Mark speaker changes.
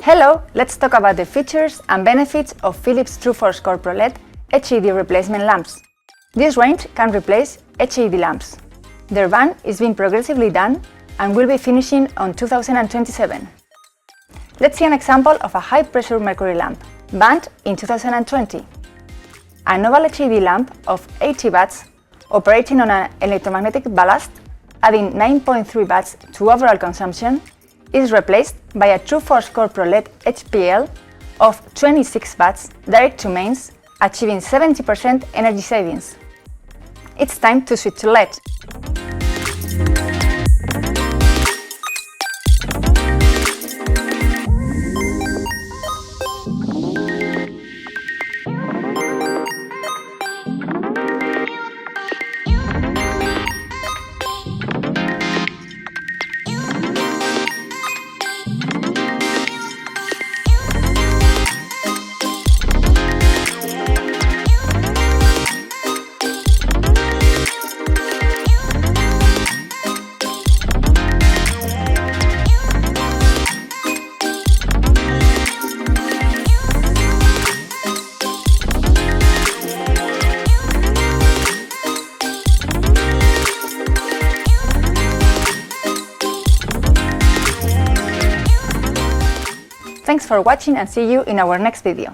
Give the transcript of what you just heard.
Speaker 1: Hello, let's talk about the features and benefits of Philips TrueForce CorePro LED HID replacement lamps. This range can replace HID lamps. Their ban is being progressively done and will be finishing on 2027. Let's see an example of a high-pressure mercury lamp, banned in 2020. A novel HID lamp of 80 watts, operating on an electromagnetic ballast, adding 9.3 watts to overall consumption, is replaced by a TrueForce CorePro LED HPL of 26 watts direct to mains, achieving 70% energy savings. It's time to switch to LED. Thanks for watching and see you in our next video.